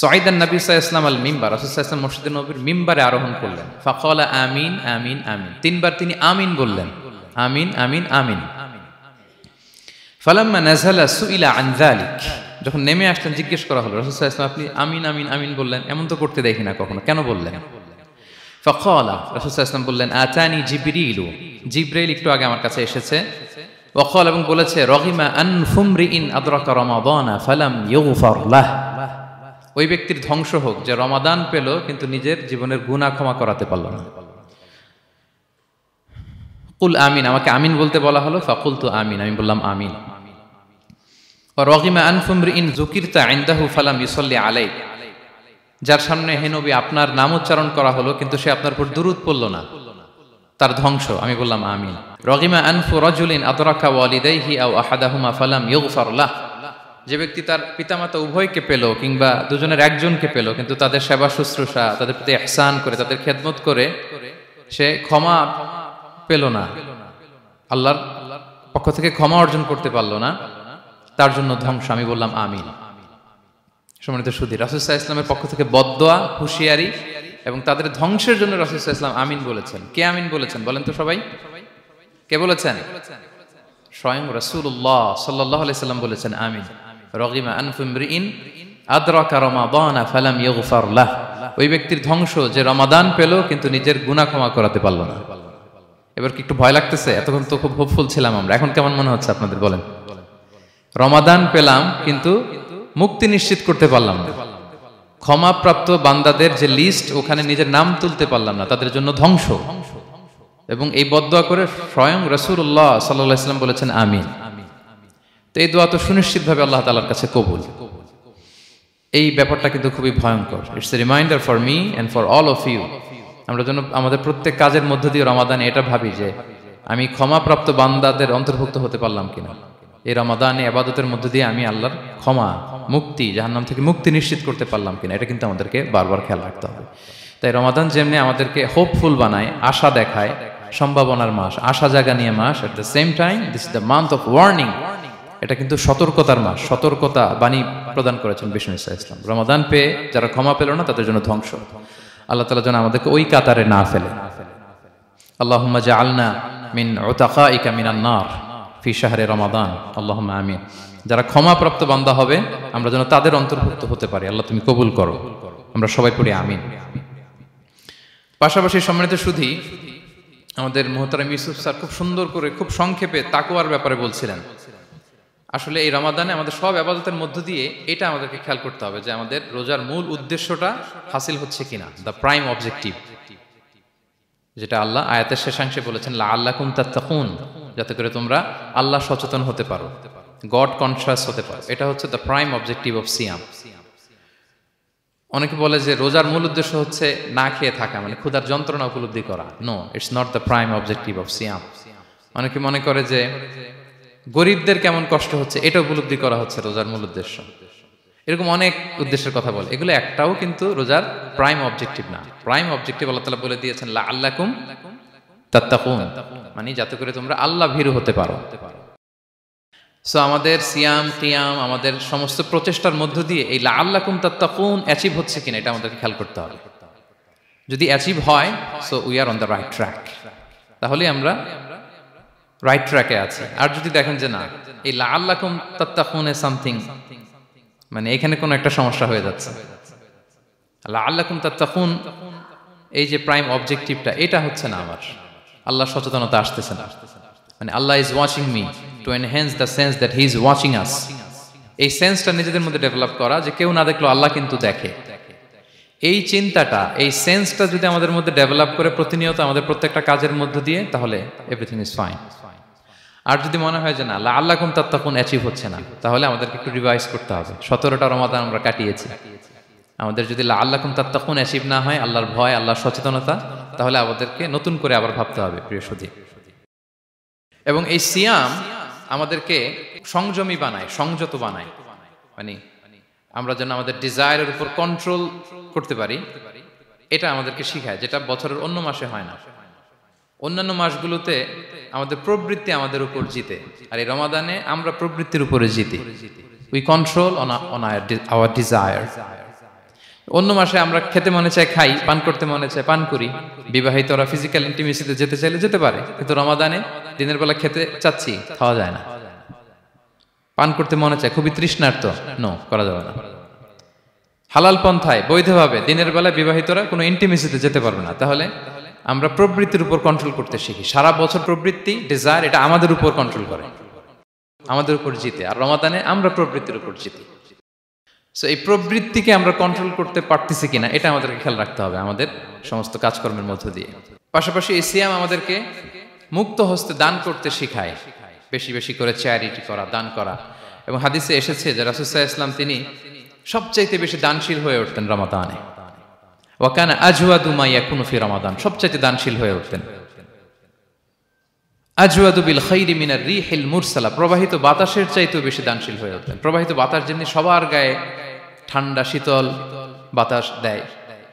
সাইদান নবী সাল্লাল্লাহু আলাইহি ওয়াসাল্লাম আল মিম্বার, রাসূল সাল্লাল্লাহু আলাইহি ওয়াসাল্লাম মসজিদে নববীর মিম্বারে আরোহণ করলেন। ফাকালা আমিন আমিন আমিন, 3 বার তিনি আমিন বললেন, আমিন আমিন আমিন। ফালাম্মা নাযালা সুইলা আন যালিক, যখন নেমে আসলেন জিজ্ঞেস করা হলো রাসূল সাল্লাল্লাহু আলাইহি ওয়াসাল্লাম আপনি আমিন আমিন আমিন বললেন, এমন তো করতে দেখি না কখনো, কেন বললেন? ফাকালা, রাসূল সাল্লাল্লাহু আলাইহি ওয়াসাল্লাম বললেন আতানি জিবরিলু, জিবরাইল একটু আগে আমার কাছে এসেছে। ওয়াকাল, এবং বলেছে রগিমা আনফুমরিইন আদরাকা রমাদানা ফালাম ইউগফার লাহ, ওই ব্যক্তির ধ্বংস হোক যে রমাদান পেল কিন্তু নিজের জীবনের গুনাহ ক্ষমা করাতে পারল না। কুল আমিন, আমাকে আমিন বলতে বলা হলো, ফাকুলতু আমিন, আমি বললাম আমিন। ওয়া রগিমা আনফুমরিইন যুকিরতা ইনদাহু ফালাম ইউসাল্লি আলাইক, যার সামনে হে নবী আপনার নাম উচ্চারণ করা হলো কিন্তু সে আপনার উপর দুরূদ পড়ল না, তার ধ্বংস, আমি বললাম আমিন। রগিমা আনফু রাজুলিন আদরাকা ওয়ালিদাইহি আও আহাদাহুমা ফালাম ইউগফার লাহ, যে ব্যক্তি তার পিতামাতা উভয়কে পেল কিংবা দুজনের একজনকে পেল কিন্তু তাদের সেবা শুশ্রূষা, তাদের প্রতি ইহসান করে, তাদের খেদমত করে সে ক্ষমা পেল না, আল্লাহর পক্ষ থেকে ক্ষমা অর্জন করতে পারল না, তার জন্য ধ্বংস, আমি বললাম আমিন। সম্মানিত সুধী, রাসূল সাল্লাল্লাহু আলাইহি ওয়াসাল্লামের পক্ষ থেকে বদদোয়া, হুঁশিয়ারি এবং তাদের ধ্বংসের জন্য রাসূল সাল্লাল্লাহু আলাইহি ওয়াসাল্লাম আমিন বলেছেন। কে আমিন বলেছেন বলেন তো সবাই? কে বলেছেন? স্বয়ং রাসূলুল্লাহ সাল্লাল্লাহু আলাইহি ওয়াসাল্লাম বলেছেন আমিন। রগিমা আনফু ইমরিইন আদরাকা রমাদানা ফালাম ইগফার লাহ। ওই ব্যক্তির ধ্বংস যে রমাদান পেল কিন্তু নিজের গুনাহ ক্ষমা করাতে পারল না। এবার কি একটু ভয় লাগতেছে? এতক্ষণ তো খুব হোপফুল ছিলাম আমরা, এখন কেমন মনে হচ্ছে আপনাদের বলেন? রমাদান পেলাম কিন্তু মুক্তি নিশ্চিত করতে পারলাম না, ক্ষমাপ্রাপ্ত বান্দাদের যে লিস্ট ওখানে নিজের নাম তুলতে পারলাম না, তাদের জন্য ধ্বংস। এবং এই বদদোয়া করে স্বয়ং রাসূলুল্লাহ সাল্লাল্লাহু আলাইহি ওয়াসাল্লাম বলেছেন আমিন। তো এই দোয়া তো সুনিশ্চিতভাবে আল্লাহ তাআলার কাছে কবুল। এই ব্যাপারটা কিন্তু খুবই ভয়ঙ্কর। It's a reminder for me and for all of you. আমরা যেন আমাদের প্রত্যেক কাজের মধ্য দিয়ে রমাদানে এটা ভাবি যে আমি ক্ষমাপ্রাপ্ত বান্দাদের অন্তর্ভুক্ত হতে পারলাম কিনা। এই রমাদানে ইবাদতের মধ্য দিয়ে আমি আল্লাহর ক্ষমা, মুক্তি, জাহান্নাম থেকে মুক্তি নিশ্চিত করতে পারলাম কিনা, এটা কিন্তু আমাদেরকে বারবার খেয়াল রাখতে হবে। তাই রমাদান যেমনি আমাদেরকে হোপফুল বানায়, আশা দেখায়, সম্ভাবনার মাস, আশা জাগা নিয়ে মাস, at the same time this is the month of warning. এটা কিন্তু সতর্কতার মাস, সতর্কতা বাণী প্রদান করেছেন বিষ্ণু ইসা ইসলাম। রমাদান পেয়ে যারা ক্ষমা পেল না তাদের জন্য ধ্বংস। আল্লাহ তাআলা যেন আমাদেরকে ওই কাতারে না ফেলে। আল্লাহুম্মা জাআলনা মিন উতাকাইকা মিনান নার ফি শাহরি রমাদান, আল্লাহুম্মা আমিন। যারা ক্ষমাপ্রাপ্ত বান্দা হবে আমরা যেন তাদের অন্তর্ভুক্ত হতে পারি। আল্লাহ তুমি কবুল করো। আমরা সবাই পড়ি আমিন। পাশাপাশি সম্মানিত সুধী, আমাদের মুহতারাম ইউসুফ স্যার খুব সুন্দর করে, খুব সংক্ষেপে তাকওয়ার ব্যাপারে বলছিলেন। আসলে এই রমাদানে আমাদের সব ইবাদতের মধ্য দিয়ে এটা আমাদেরকে খেয়াল করতে হবে যে আমাদের রোজার মূল উদ্দেশ্যটা হাসিল হচ্ছে কিনা, দ্য প্রাইম অবজেক্টিভ, যেটা আল্লাহ আয়াতের শেষাংশে বলেছেন লাআল্লাকুম তাত্তাকুন, যাতে করে তোমরা আল্লাহ সচেতন হতে পারো, গড কনশাস হতে পারো। এটা হচ্ছে দ্য প্রাইম অবজেক্টিভ অফ সিয়াম। অনেকে বলে যে রোজার মূল উদ্দেশ্য হচ্ছে না খেয়ে থাকা, মানে ক্ষুধার যন্ত্রণা উপলব্ধি করা। No, it's not the prime objective of সিয়াম। অনেকে মনে করে যে গরিবদের কেমন কষ্ট হচ্ছে এটা উপলব্ধি করা হচ্ছে রোজার মূল উদ্দেশ্য। এরকম অনেক উদ্দেশ্যের কথা বলে, এগুলো একটাও কিন্তু রোজার প্রাইম অবজেক্টিভ না। প্রাইম অবজেক্টিভ আল্লাহ তাআলা বলে দিয়েছেন লাআল্লাকুম তাত্তাকুন, মানে যাতে করে তোমরা আল্লাহ ভীরু হতে পারো। সো আমাদের সিয়াম, কিয়াম, আমাদের সমস্ত প্রচেষ্টার মধ্য দিয়ে এই লাআল্লাকুম তাত্তাকুন অ্যাচিভ হচ্ছে কিনা এটা আমাদেরকে খেয়াল করতে হবে। যদি অ্যাচিভ হয়, so we are on the right track, তাহলে আমরা রাইট ট্র্যাকে আছে। আর যদি দেখেন যে না, এই লাআল্লাকুম তাত্তাকুনে সামথিং, মানে এখানে কোনো একটা সমস্যা হয়ে যাচ্ছে, লাআল্লাকুম তাত্তাকুন এই যে প্রাইম অবজেক্টিভটা এটা হচ্ছে না আমার, আল্লাহ সচেতনতা আসতেছে না, মানে Allah is watching me, to enhance the sense that he is watching us. এই সেন্সটা নিজেদের মধ্যে ডেভেলপ করা যে কেউ না দেখলেও আল্লাহ কিন্তু দেখে। এই চিন্তাটা, এই সেন্সটা যদি আমাদের মধ্যে ডেভেলপ করে প্রতিনিয়ত আমাদের প্রত্যেকটা কাজের মধ্য দিয়ে, তাহলে এভরিথিং ইজ ফাইন। আর যদি মনে হয় যে না লাআল্লাকুম তাত্তাকুন অ্যাচিভ হচ্ছে না, তাহলে আমাদেরকে একটু রিভাইজ করতে হবে। 17টা রমাদান আমরা কাটিয়েছি, আমাদের যদি লাআল্লাকুম তাত্তাকুন অ্যাচিভ না হয়, আল্লাহর ভয়, আল্লাহর সচেতনতা, তাহলে আমাদেরকে নতুন করে আবার ভাবতে হবে প্রিয় সুধী। এবং এই সিয়াম আমাদেরকে সংযমী বানায়, সংযত বানায়, মানে আমরা যেন আমাদের ডিজায়ারের উপর কন্ট্রোল করতে পারি, এটা আমাদেরকে শিখায়, যেটা বছরের অন্য মাসে হয় না। অন্যান্য মাসগুলোতে আমাদের প্রবৃত্তি আমাদের উপর জিতে, আর এই রমাদানে আমরা প্রবৃত্তির উপরে জিতি। We control on our desire. অন্য মাসে আমরা খেতে মনে চায় খাই, পান করতে মনে চায় পান করি, বিবাহিতরা ফিজিক্যাল ইন্টিমেসিতে যেতে চাইলে যেতে পারে, কিন্তু রমাদানে দিনের বেলা খেতে চাচ্ছি, খাওয়া যায় না। পান করতে মনে চায়, খুবই তৃষ্ণার্ত, নো, করা যাবে না। হালাল পন্থায় বৈধভাবে দিনের বেলা বিবাহিতরা কোনো ইন্টিমেসিতে যেতে পারবে না। তাহলে আমরা প্রবৃত্তির উপর কন্ট্রোল করতে শিখি। সারা বছর প্রবৃত্তি, ডিজায়ার, এটা আমাদের উপর কন্ট্রোল করে, আমাদের উপর জিতে, আর রমাদানে আমরা প্রবৃত্তির উপর জিতি। সো এই প্রবৃত্তিকে আমরা কন্ট্রোল করতে পারতেছি কিনা এটা আমাদেরকে খেয়াল রাখতে হবে আমাদের সমস্ত কাজকর্মের মধ্য দিয়ে। পাশাপাশি এই সিয়াম আমাদেরকে মুক্ত হস্তে দান করতে শেখায়, বেশি বেশি করে চ্যারিটি করা, দান করা। এবং হাদিসে এসেছে যে রাসূল সাল্লাল্লাহু আলাইহি ওয়াসাল্লাম তিনি সবচাইতে বেশি দানশীল হয়ে উঠতেন রমাদানে। ওয়া কানা আজওয়াদু মা ইয়াকুনু ফি রমাদান, সবচাইতে দানশীল হয়ে উঠতেন। আজওয়াদু বিল খাইরি মিনার রিহিল মুরসালা, প্রবাহিত বাতাসের চাইতেও বেশি দানশীল হয়ে উঠতেন। প্রবাহিত বাতাস যেমনি সবার গায়ে ঠান্ডা শীতল বাতাস দেয়,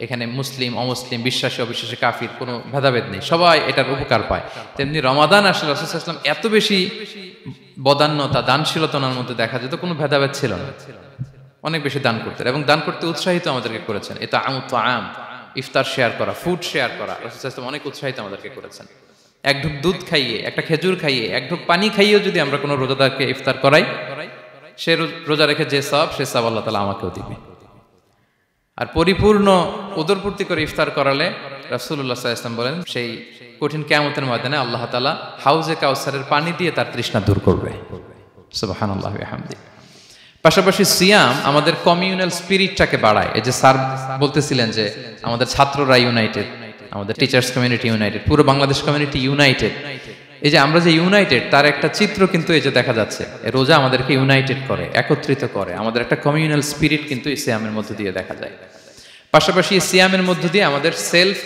এখানে মুসলিম অমুসলিম, বিশ্বাসী অবিশ্বাসী, কাফির কোনো ভেদাভেদ নেই, সবাই এটার উপকার পায়। তেমনি রমাদান আসলে রাসূল সাল্লাল্লাহু আলাইহি ওয়াসাল্লাম এত বেশি বদান্যতা, দানশীলতার মধ্যে দেখা যেত, কোনো ভেদাভেদ ছিল না। অনেক বেশি দান করতেন এবং দান করতে উৎসাহিত আমাদেরকে করেছেন। এটা আম ইফতার শেয়ার করা, ফুড শেয়ার করা, রাসূল সাল্লাল্লাহু আলাইহি ওয়াসাল্লাম অনেক উৎসাহিত আমাদেরকে করেছেন। এক ঢুক দুধ খাইয়ে, একটা খেজুর খাইয়ে, এক ঢুক পানি খাইয়েও যদি আমরা কোনো রোজাদারকে ইফতার করাই, সে রোজা রেখে যে সওয়াব, সে সওয়াব আল্লাহ তাআলা আমাকেও দিবে। আর পরিপূর্ণ উদরপূর্তি করে ইফতার করালে রাসূলুল্লাহ সাল্লাল্লাহু আলাইহি ওয়াসাল্লাম বলেন, সেই কঠিন কিয়ামতের ময়দানে আল্লাহ তাআলা হাউজে কাউসারের পানি দিয়ে তার তৃষ্ণা দূর করবে। সুবহানাল্লাহি ওয়া বিহামদিহি। পাশাপাশি সিয়াম আমাদের কমিউনাল স্পিরিটটাকে বাড়ায়। এই যে স্যার বলতেছিলেন যে আমাদের ছাত্ররা ইউনাইটেড, আমাদের টিচার্স কমিউনিটি ইউনাইটেড, পুরো বাংলাদেশ কমিউনিটি ইউনাইটেড। এই যে আমরা যে ইউনাইটেড, তার একটা চিত্র কিন্তু এই যে দেখা যাচ্ছে। রোজা আমাদেরকে ইউনাইটেড করে, একত্রিত করে। আমাদের একটা কমিউনাল স্পিরিট কিন্তু এই সিয়ামের মধ্য দিয়ে দেখা যায়। পাশাপাশি এই সিয়ামের মধ্য দিয়ে আমাদের সেলফ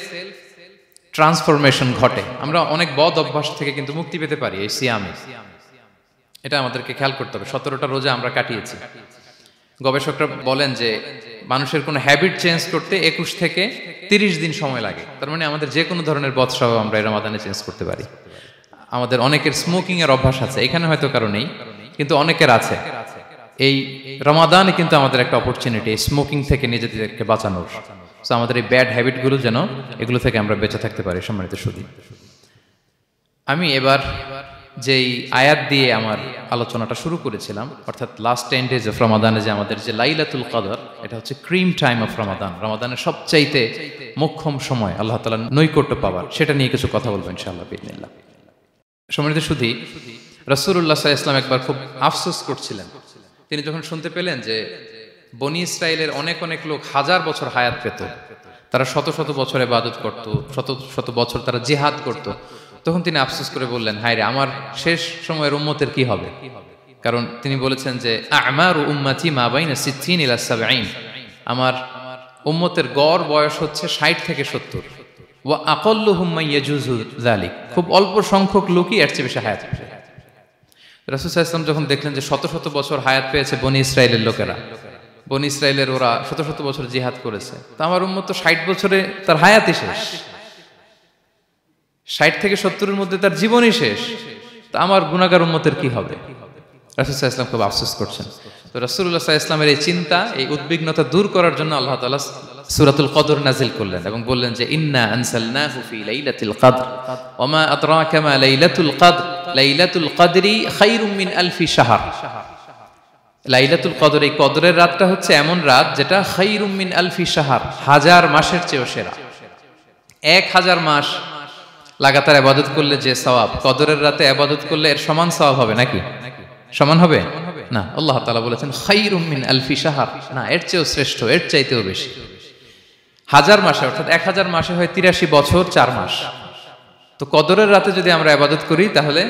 ট্রান্সফরমেশন ঘটে। আমরা অনেক বদ অভ্যাস থেকে কিন্তু মুক্তি পেতে পারি এই সিয়ামে। এটা আমাদেরকে খেয়াল করতে হবে। 17টা রোজা আমরা কাটিয়েছি। গবেষকরা বলেন যে মানুষের কোনো হ্যাবিট চেঞ্জ করতে 21 থেকে 30 দিন সময় লাগে। তার মানে আমাদের যে কোনো ধরনের বদ স্বভাব আমরা এই রমাদানে চেঞ্জ করতে পারি। আমাদের অনেকের স্মোকিং এর অভ্যাস আছে, এখানে হয়তো কারো নেই, কিন্তু অনেকের আছে। এই রমাদানে কিন্তু আমাদের একটা অপরচুনিটি স্মোকিং থেকে নিজেদেরকে বাঁচানোর। সো আমাদের এই ব্যাড হ্যাবিটগুলো যেন এগুলো থেকে আমরা বেঁচে থাকতে পারি। সম্মানিত সুধী, আমি এবার যেই আয়াত দিয়ে আমার আলোচনাটা শুরু করেছিলাম, অর্থাৎ লাস্ট 10 days অফ রমাদানে যে আমাদের যে লাইলাতুল কদর, এটা হচ্ছে ক্রিম টাইম অফ রমাদান, রমাদানের সবচাইতে মোক্ষম সময় আল্লাহ তাআলার নৈকট্য পাওয়ার, সেটা নিয়ে কিছু কথা বলবো ইনশাআল্লাহ বিইজনিল্লাহ। সম্মানিত সুধী, রাসূলুল্লাহ সাল্লাল্লাহু আলাইহি ওয়াসাল্লাম একবার খুব আফসোস করছিলেন। তিনি যখন শুনতে পেলেন যে বনি ইসরাইলের অনেক অনেক লোক হাজার বছর হায়াত পেত, তারা শত শত বছর ইবাদত করত, শত শত বছর তারা জিহাদ করত, তখন তিনি আফসোস করে বললেন, হায় রে, আমার শেষ সময়ের উম্মতের কি হবে? কারণ তিনি বলেছেন যে আমারু উম্মতি মা বাইনা 60 ইলা 70, আমার উম্মতের গড় বয়স হচ্ছে 60 থেকে 70। ওয়া আকাল্লুহুম মান ইয়াজুজু যালিক, খুব অল্প সংখ্যক লোকই এর চেয়ে বেশি হায়াত পায়। রাসূল সাল্লাল্লাহু আলাইহি ওয়াসাল্লাম যখন দেখলেন যে শত শত বছর হায়াত পেয়েছে বনি ইসরাইলের লোকেরা, বনি ইসরাইলের ওরা শত শত বছর জিহাদ করেছে, তো আমার উম্মত তো 60 বছরে তার হায়াতই শেষ, 60 থেকে 70-এর মধ্যে তার জীবনই শেষ, তো আমার গুনাহগার উম্মতের কি হবে? রাসূল সাল্লাল্লাহু আলাইহি ওয়াসাল্লাম খুব আফসোস করছেন। তো রাসূলুল্লাহ সাল্লাল্লাহু আলাইহি ওয়াসাল্লামের এই চিন্তা, এই উদ্বিগ্নতা দূর করার জন্য আল্লাহ তাআলা সূরাতুল কদর নাযিল করলেন এবং বললেন যে ইন্না আনসালনাহু ফি লাইলাতিল কদর ওয়া মা আদরাকা মা লাইলাতুল কদর লাইলাতুল কদরি খায়রুম মিন আলফি শাহর। লাইলাতুল কদর, এই কদরের রাতটা হচ্ছে এমন রাত যেটা খায়রুম মিন আলফি শাহর, হাজার মাসের চেয়েও সেরা। 1000 মাস লাগাতার ইবাদত করলে যে সওয়াব, কদরের রাতে ইবাদত করলে এর সমান সওয়াব হবে নাকি? সমান হবে না। আল্লাহ তাআলা বলেছেন খায়রুম মিন আলফি শাহর, না, এর চেয়েও শ্রেষ্ঠ, এর চাইতেও বেশি। 1000 মাসে, অর্থাৎ 1000 মাসে হয় 83 বছর 4 মাস। তো কদরের রাতে যদি আমরা ইবাদত করি তাহলে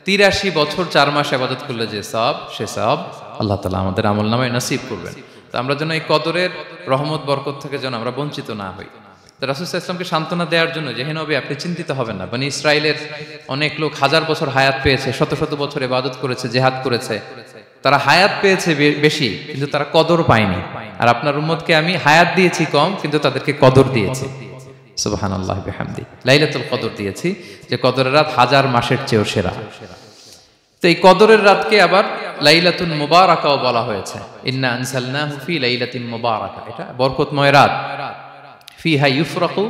83 বছর 4 মাস ইবাদত করলে যে সওয়াব, সে সওয়াব আল্লাহ তাআলা আমাদের আমলনামায় নসিব করবেন। তো আমরা যেন এই কদরের রহমত বরকত থেকে যেন আমরা বঞ্চিত না হই। তো রাসূল সাল্লাল্লাহু আলাইহি ওয়াসাল্লামকে সান্ত্বনা দেওয়ার জন্য যে, হে নবী, আপনি চিন্তিত হবেন না, বনি ইসরাইলের অনেক লোক হাজার বছর হায়াত পেয়েছে, শত শত বছর ইবাদত করেছে, জিহাদ করেছে, তারা হায়াত পেয়েছে বেশি কিন্তু তারা কদর পায়নি। আর আপনার উম্মতকে আমি হায়াত দিয়েছি কম, কিন্তু তাদেরকে কদর দিয়েছি। সুবহানাল্লাহি ওয়া বিহামদিহি, লাইলাতুল কদর দিয়েছি, যে কদরের রাত 1000 মাসের চেয়েও সেরা। তো এই কদরের রাতকে আবার লাইলাতুন মুবারাকাও বলা হয়েছে। ইন্না আনসালনাহু ফি লাইলাতিন মুবারাকা, এটা বরকতময় রাত। ফিহা ইউফরাকু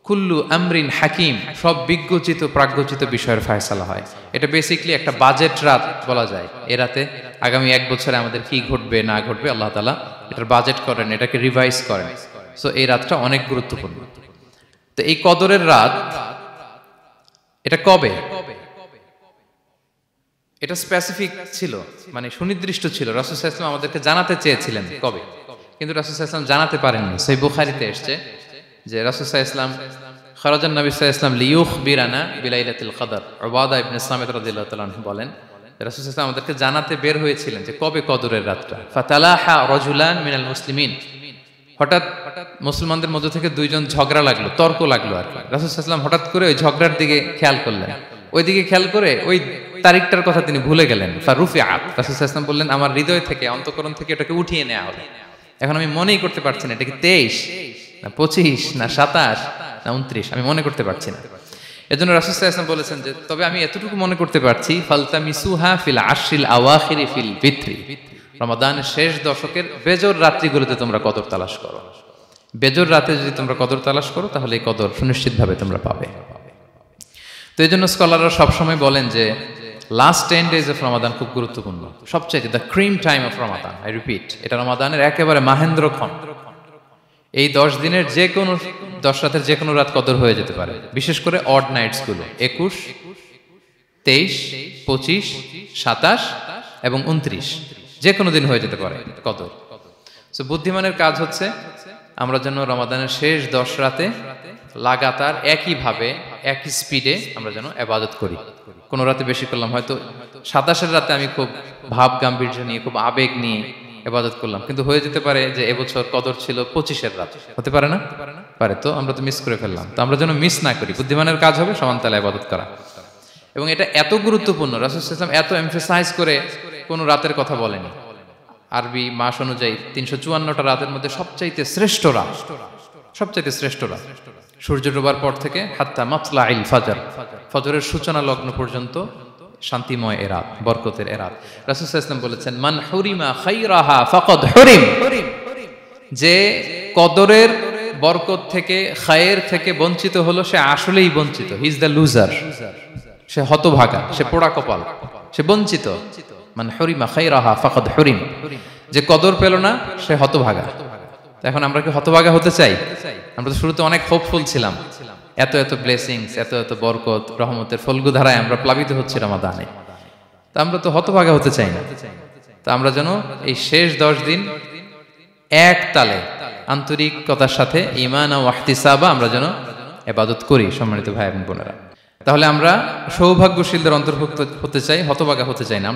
কুল্লু আমরিন হাকিম, সব বিজ্ঞচিত প্রাজ্ঞচিত বিষয়ের ফয়সালা হয়। এটা বেসিক্যালি একটা বাজেট রাত বলা যায়। এ রাতে আগামী 1 বছরে আমাদের কি ঘটবে না ঘটবে আল্লাহ তাআলা এটার বাজেট করেন, এটাকে রিভাইজ করেন। সো এই রাতটা অনেক গুরুত্বপূর্ণ। তো এই কদরের রাত, এটা কবে? এটা স্পেসিফিক ছিল, মানে সুনির্দিষ্ট ছিল। রাসূল সাল্লাল্লাহু আলাইহি ওয়াসাল্লাম আমাদেরকে জানাতে চেয়েছিলেন কবে, কিন্তু রাসূল সাল্লাল্লাহু আলাইহি ওয়াসাল্লাম জানাতে পারেননি। সহিহ বুখারীতে এসেছে যে রাসূল সাল্লাল্লাহু আলাইহি ওয়াসাল্লাম খারাজান নবী সাল্লাল্লাহু আলাইহি ওয়াসাল্লাম লিয়ুখবিরানা বিলাইলাতিল কদর। উবাদা ইবনে সামিত রাদিয়াল্লাহু তাআলা আনহু বলেন, রাসূল সাল্লাল্লাহু আলাইহি ওয়াসাল্লাম আমাদেরকে জানাতে বের হয়েছিলেন যে কবে কদরের রাতটা। ফাতালাহা রাজুলান মিনাল মুসলিমিন, হঠাৎ মুসলমানদের মধ্য থেকে 2 জন ঝগড়া লাগলো, তর্ক লাগলো আর কি। রাসূল সাল্লাল্লাহু আলাইহি ওয়াসাল্লাম হঠাৎ করে ওই ঝগড়ার দিকে খেয়াল করলেন, ওই দিকে খেয়াল করে ওই তারিখটার কথা তিনি ভুলে গেলেন। ফারুফিআত, রাসূল সাল্লাল্লাহু আলাইহি ওয়াসাল্লাম বললেন, আমার হৃদয় থেকে, অন্তঃকরণ থেকে এটাকে উঠিয়ে নেওয়া হবে। এখন আমি মনেই করতে পারছি না এটা কি 23 না 25 না 27 না 29, আমি মনে করতে পারছি না। এজন্য রাসূল সাল্লাল্লাহু আলাইহি ওয়াসাল্লাম বলেছেন যে তবে আমি এতটুকু মনে করতে পারছি, ফালতামিসুহা ফিল আশরিল আওয়াখিরি ফিল বিত্রি, রমাদানের শেষ দশকের বেজর রাত্রিগুলোতে তোমরা কদর তালাশ করো। বেজর রাতে যদি তোমরা কদর তালাশ করো তাহলে এই কদর সুনিশ্চিতভাবে তোমরা পাবে। তো এই জন্য স্কলাররা সবসময় বলেন যে লাস্ট 10 days অফ রমাদান খুব গুরুত্বপূর্ণ, সবচাইতে the cream time of Ramadan. I repeat, এটা রমাদানের একেবারে মাহেন্দ্রক্ষণ। এই 10 দিনের যে কোনো 10 রাতের যে কোনো রাত কদর হয়ে যেতে পারে, বিশেষ করে অড নাইটসগুলো 21, 23, 25, 27 এবং 29, যে কোনো দিন হয়ে যেতে পারে কদর। সো বুদ্ধিমানের কাজ হচ্ছে আমরা যেন রমাদানের শেষ 10 রাতে লাগাতার একইভাবে একই স্পিডে আমরা যেন ইবাদত করি। কোনো রাতে বেশি করলাম, হয়তো 27-এর রাতে আমি খুব ভাব গাম্ভীর্য নিয়ে খুব আবেগ নিয়ে ইবাদত করলাম, কিন্তু হয়ে যেতে পারে যে এবছর কদর ছিল 25-এর রাত, হতে পারে না? পারে। তো আমরা তো মিস করে ফেললাম। তো আমরা যেন মিস না করি। বুদ্ধিমানের কাজ হবে সমানতালে ইবাদত করা। এবং এটা এত গুরুত্বপূর্ণ, রাসূল সাল্লাল্লাহু আলাইহি ওয়াসাল্লাম এত এমফাসাইজ করে কোনো রাতের কথা বলেনি। আরবি মাস অনুযায়ী 354টা রাতের মধ্যে সবচাইতে শ্রেষ্ঠ রাত, সবচাইতে শ্রেষ্ঠ রাত সূর্য ডোবার পর থেকে হাত্তা মাতলাইল ফাজর, ফজরের সূচনা লগ্ন পর্যন্ত শান্তিময় এ রাত, বরকতের এ রাত। রাসূল সাল্লাল্লাহু আলাইহি ওয়াসাল্লাম বলেছেন, মান হুরিমা খাইরাহা ফাকাদ হুরিম, যে কদরের বরকত থেকে, খায়ের থেকে বঞ্চিত হলো সে আসলেই বঞ্চিত। হি ইজ দ্য লুজার, সে হতভাগা, সে পোড়া কপাল, সে বঞ্চিত। মান হুরিমা খাইরাহা ফাকাদ হুরিম, যে কদর পেল না সে হতভাগা। এখন আমরা কি হতভাগা হতে চাই? আমরা তো শুরুতে অনেক হোপফুল ছিলাম, এত এত ব্লেসিংস, এত এত বরকত, রহমতের ফলগুধারায় আমরা প্লাবিত হচ্ছি রমাদানে। তা আমরা তো হতভাগা হতে চাই না। তা আমরা যেন এই শেষ 10 দিন এক তালে আন্তরিকতার সাথে ঈমান ও ইহতিসাবা আমরা যেন ইবাদত করি। সম্মানিত ভাই এবং বোনেরা, তাহলে আমরা সৌভাগ্যশীলদের অন্তর্ভুক্ত হতে চাই, হতভাগা হতে চাই না।